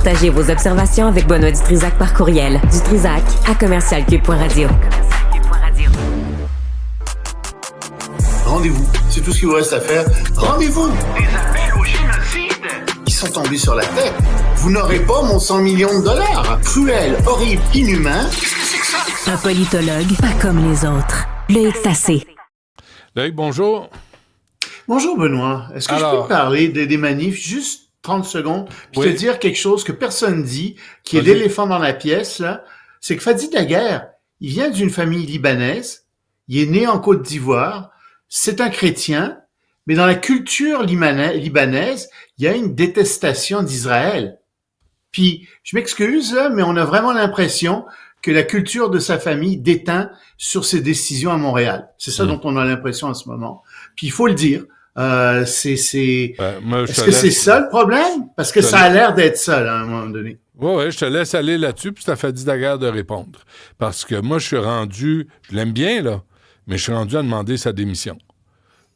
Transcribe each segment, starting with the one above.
Partagez vos observations avec Benoît Dutrisac par courriel. dutrisac@commercialcube.radio. Rendez-vous. C'est tout ce qu'il vous reste à faire. Rendez-vous. Des appels au génocide. Ils sont tombés sur la tête. Vous n'aurez pas mon 100 millions de dollars. Cruel, horrible, inhumain. Qu'est-ce que c'est que ça? Un politologue pas comme les autres. Loïc Tassé. Loïc, bonjour. Bonjour Benoît. Est-ce que je peux te parler des manifs juste 30 secondes puis te dire quelque chose que personne dit, qui est l'éléphant dans la pièce, là? C'est que Fadi Daguerre, il vient d'une famille libanaise. Il est né en Côte d'Ivoire. C'est un chrétien. Mais dans la culture libanaise, il y a une détestation d'Israël. Puis, je m'excuse, là, mais on a vraiment l'impression que la culture de sa famille déteint sur ses décisions à Montréal. C'est ça dont on a l'impression en ce moment. Puis, il faut le dire. Est-ce que c'est ça le problème? Parce que ça a l'air d'être ça, là, à un moment donné. Oui, je te laisse aller là-dessus, puis ça fait Fadi Daguerre de répondre. Parce que moi, je l'aime bien, là, mais je suis rendu à demander sa démission.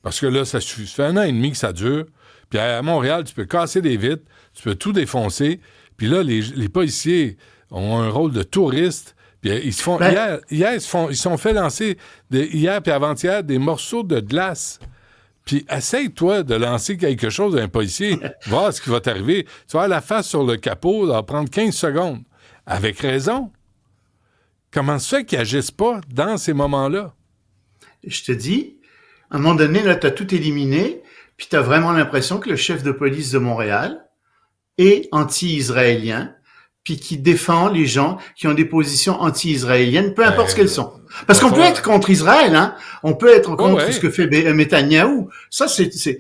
Parce que là, ça suffit. Ça fait 1 an et demi que ça dure. Puis à Montréal, tu peux casser des vitres, tu peux tout défoncer. Puis là, les policiers ont un rôle de touristes. Puis ils se font... Hier, ils se sont fait lancer, hier puis avant-hier, des morceaux de glace. Puis essaye-toi de lancer quelque chose à un policier, voir ce qui va t'arriver. Tu vas avoir la face sur le capot, ça va prendre 15 secondes. Avec raison. Comment ça fait qu'ils n'agissent pas dans ces moments-là? Je te dis, à un moment donné, là, tu as tout éliminé, puis tu as vraiment l'impression que le chef de police de Montréal est anti-israélien, puis qui défend les gens qui ont des positions anti-israéliennes, peu importe ce qu'elles sont. Parce qu'on peut être contre Israël, hein. On peut être contre ce que fait Netanyahou. Ça, c'est...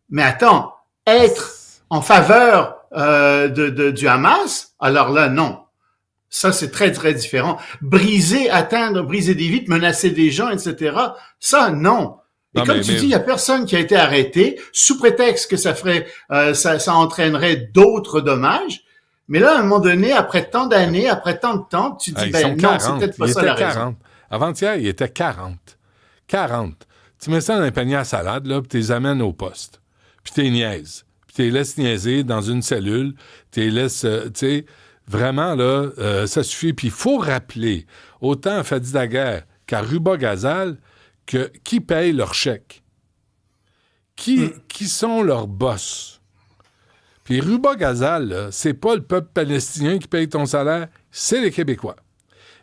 Mais attends, être en faveur du Hamas, alors là, non. Ça, c'est très, très différent. Briser des vitres, menacer des gens, etc. Ça, non. Et comme tu dis, il y a personne qui a été arrêté sous prétexte que ça entraînerait d'autres dommages. Mais là, à un moment donné, après tant d'années, après tant de temps, tu dis, non, c'est peut-être pas ça la raison. Avant-hier, il était 40. 40. Tu mets ça dans un panier à salade, là, puis tu les amènes au poste. Puis tu les niaises. Puis tu les laisses niaiser dans une cellule. Tu les laisses, tu sais, vraiment, là, ça suffit. Puis il faut rappeler, autant à Fadi Daguerre qu'à Ruba Gazal, qui paye leurs chèques? Qui sont leurs boss? Puis Ruba Gazal, là, c'est pas le peuple palestinien qui paye ton salaire, c'est les Québécois.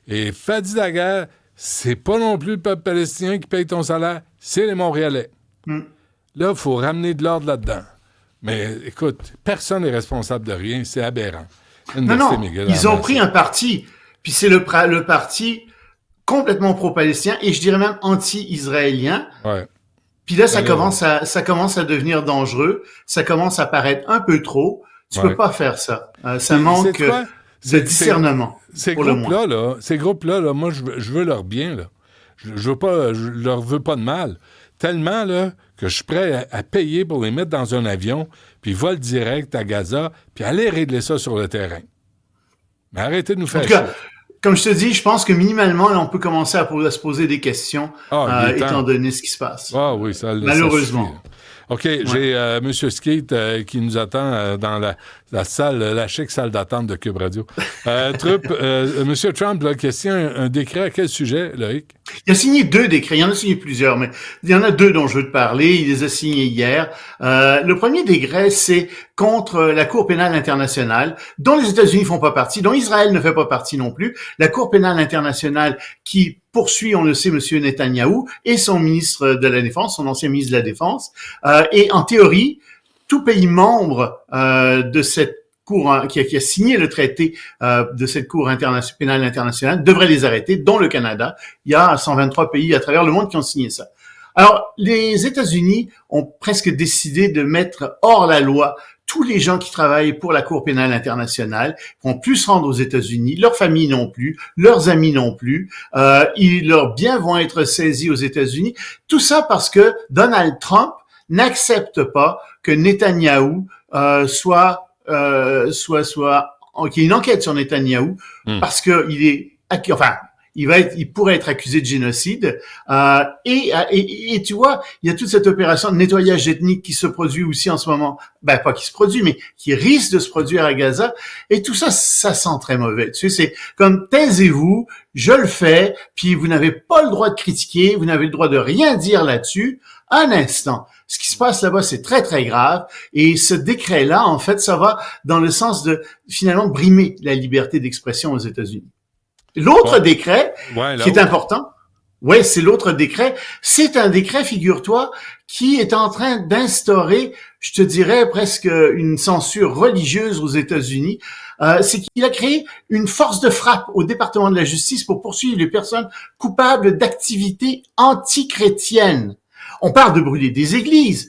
Et Fadi Daguerre, c'est pas non plus le peuple palestinien qui paye ton salaire, c'est les Montréalais. Là, il faut ramener de l'ordre là-dedans. Mais écoute, personne n'est responsable de rien, c'est aberrant. Non, ils ont pris un parti, puis c'est le parti complètement pro-palestinien, et je dirais même anti-israélien. Ouais. Puis là, ça commence à devenir dangereux. Ça commence à paraître un peu trop. Tu peux pas faire ça. Ça manque de discernement. Ces groupes-là, là, moi, je veux leur bien, là. Je leur veux pas de mal. Tellement, là, que je suis prêt à payer pour les mettre dans un avion, puis vol direct à Gaza, puis aller régler ça sur le terrain. Mais arrêtez de nous faire chier. Comme je te dis, je pense que minimalement, là, on peut commencer à se poser des questions, étant donné ce qui se passe. Ah oui, ça malheureusement. Ça OK, j'ai M. Skeet qui nous attend dans la salle, la chic salle d'attente de Cube Radio. Trupp, M. Trump, là, question un décret à quel sujet, Loïc? Il a signé 2 décrets. Il en a signé plusieurs, mais il y en a 2 dont je veux te parler. Il les a signés hier. Le premier décret, c'est contre la Cour pénale internationale, dont les États-Unis font pas partie, dont Israël ne fait pas partie non plus. La Cour pénale internationale qui poursuit, on le sait, M. Netanyahou et son ministre de la Défense, son ancien ministre de la Défense. Et en théorie, tout pays membre de cette Cour qui a signé le traité de cette Cour pénale internationale devrait les arrêter, dont le Canada. Il y a 123 pays à travers le monde qui ont signé ça. Alors, les États-Unis ont presque décidé de mettre hors la loi tous les gens qui travaillent pour la Cour pénale internationale vont plus se rendre aux États-Unis, leurs familles non plus, leurs amis non plus, leurs biens vont être saisis aux États-Unis. Tout ça parce que Donald Trump n'accepte pas que Netanyahou qu'il y ait une enquête sur Netanyahou parce que il est il pourrait être accusé de génocide. Et tu vois, il y a toute cette opération de nettoyage ethnique qui se produit aussi en ce moment. Ben, pas qui se produit, mais qui risque de se produire à Gaza. Et tout ça, ça sent très mauvais. Tu sais, c'est comme taisez-vous, je le fais, puis vous n'avez pas le droit de critiquer, vous n'avez le droit de rien dire là-dessus. Un instant. Ce qui se passe là-bas, c'est très, très grave. Et ce décret-là, en fait, ça va dans le sens de, finalement, brimer la liberté d'expression aux États-Unis. L'autre décret, qui est important, c'est l'autre décret. C'est un décret, figure-toi, qui est en train d'instaurer, je te dirais, presque une censure religieuse aux États-Unis. C'est qu'il a créé une force de frappe au département de la justice pour poursuivre les personnes coupables d'activités antichrétiennes. On parle de brûler des églises,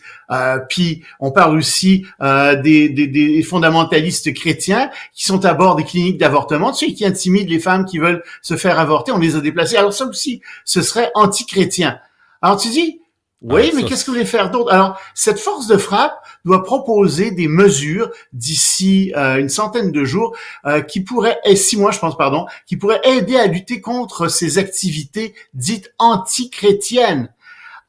puis on parle aussi des fondamentalistes chrétiens qui sont à bord des cliniques d'avortement, tu sais, qui intimident les femmes qui veulent se faire avorter. On les a déplacées. Alors ça aussi, ce serait anti-chrétien. Alors tu dis, oui, mais qu'est-ce que vous voulez faire d'autre? Alors, cette force de frappe doit proposer des mesures d'ici une centaine de jours qui pourraient, 6 mois, je pense, qui pourraient aider à lutter contre ces activités dites anti-chrétiennes.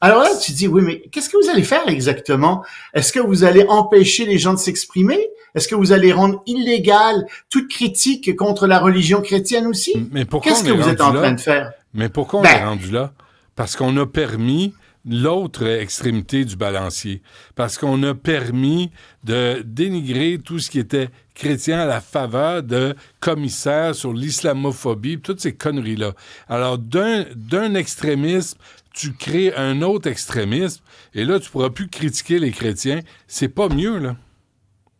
Alors là, tu dis, oui, mais qu'est-ce que vous allez faire exactement? Est-ce que vous allez empêcher les gens de s'exprimer? Est-ce que vous allez rendre illégale toute critique contre la religion chrétienne aussi? Mais pourquoi qu'est-ce que vous êtes en train de faire? Mais pourquoi on est rendu là? Parce qu'on a permis l'autre extrémité du balancier. Parce qu'on a permis de dénigrer tout ce qui était chrétien à la faveur de commissaires sur l'islamophobie, toutes ces conneries-là. Alors, d'un extrémisme, tu crées un autre extrémisme, et là, tu pourras plus critiquer les chrétiens. C'est pas mieux, là.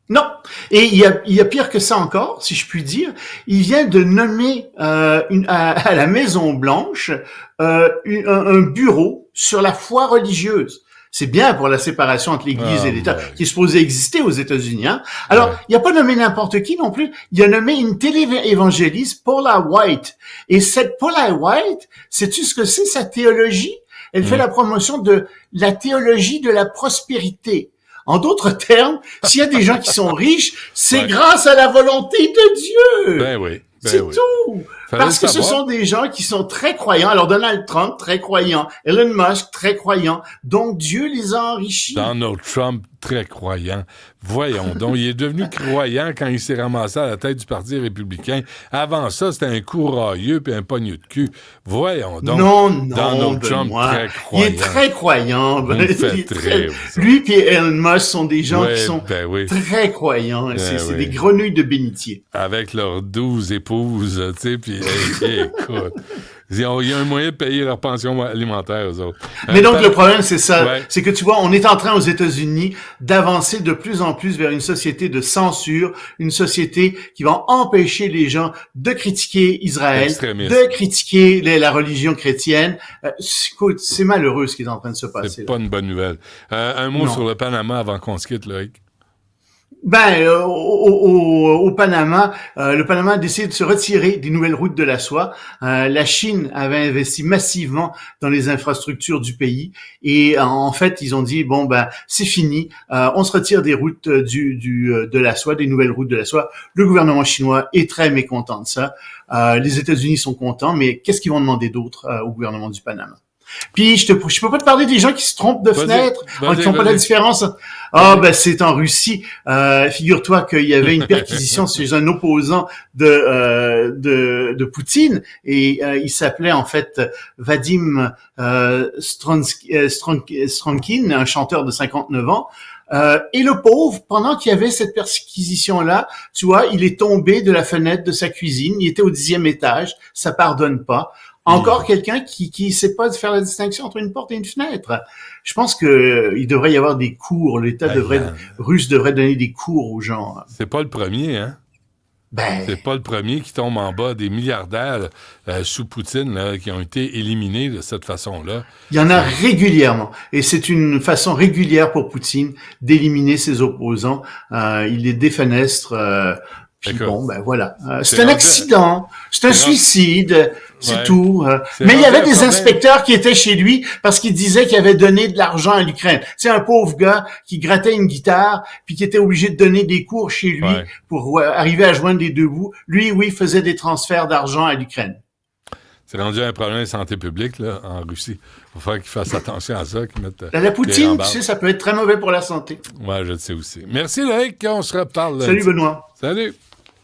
Non. Et il y a pire que ça encore, si je puis dire. Il vient de nommer à la Maison-Blanche un bureau sur la foi religieuse. C'est bien pour la séparation entre l'Église et l'État, qui est supposé exister aux États-Unis. Hein? Alors, il n'a pas nommé n'importe qui non plus. Il a nommé une téléévangéliste, Paula White. Et cette Paula White, sais-tu ce que c'est, sa théologie? Elle fait la promotion de la théologie de la prospérité. En d'autres termes, s'il y a des gens qui sont riches, c'est grâce à la volonté de Dieu. Ben oui. C'est tout. Parce que ce sont des gens qui sont très croyants. Alors Donald Trump, très croyant. Elon Musk, très croyant. Donc Dieu les a enrichis. Donald Trump, très croyant. Voyons donc, il est devenu croyant quand il s'est ramassé à la tête du Parti républicain. Avant ça, c'était un courageux puis un pognon de cul. Voyons donc. Non, Donald Trump, très croyant. Il est très croyant. Très, lui et Elon Musk sont des gens qui sont très croyants. C'est des grenouilles de bénitier. Avec leurs 12 épouses, tu sais, puis écoute... Il y a un moyen de payer leur pension alimentaire, eux autres. Mais donc, le problème, c'est ça. C'est que, tu vois, on est en train, aux États-Unis, d'avancer de plus en plus vers une société de censure, une société qui va empêcher les gens de critiquer Israël, de critiquer la religion chrétienne. Écoute, c'est malheureux ce qui est en train de se passer. C'est pas une bonne nouvelle. Un mot sur le Panama avant qu'on se quitte, Loïc. Au Panama, le Panama a décidé de se retirer des nouvelles routes de la soie. La Chine avait investi massivement dans les infrastructures du pays et en fait, ils ont dit c'est fini, on se retire des routes de la soie, des nouvelles routes de la soie. Le gouvernement chinois est très mécontent de ça. Les États-Unis sont contents, mais qu'est-ce qu'ils vont demander d'autre au gouvernement du Panama? Puis je peux pas te parler des gens qui se trompent de fenêtre, qui font pas la différence. C'est en Russie. Figure-toi qu'il y avait une perquisition chez un opposant de Poutine et il s'appelait en fait Vadim Stronkin, un chanteur de 59 ans. Et le pauvre, pendant qu'il y avait cette perquisition-là, tu vois, il est tombé de la fenêtre de sa cuisine. Il était au 10e étage. Ça pardonne pas. Encore quelqu'un qui sait pas faire la distinction entre une porte et une fenêtre. Je pense que il devrait y avoir des cours. L'État russe devrait donner des cours aux gens. C'est pas le premier, hein? C'est pas le premier qui tombe en bas des milliardaires sous Poutine là, qui ont été éliminés de cette façon-là. Il y en a régulièrement. Et c'est une façon régulière pour Poutine d'éliminer ses opposants. Il les défenestre. Puis voilà. C'est un accident. C'est un suicide. C'est tout. Mais il y avait des inspecteurs qui étaient chez lui parce qu'il disait qu'il avait donné de l'argent à l'Ukraine. C'est un pauvre gars qui grattait une guitare puis qui était obligé de donner des cours chez lui pour arriver à joindre les deux bouts. Lui, faisait des transferts d'argent à l'Ukraine. C'est rendu un problème de santé publique, là, en Russie. Il va falloir qu'ils fassent attention à ça, qu'ils mettent... La des poutine, tu rambardes. sais, ça peut être très mauvais pour la santé. Ouais, je le sais aussi. Merci, Loïc. On se reparle. Salut, lundi. Benoît. Salut.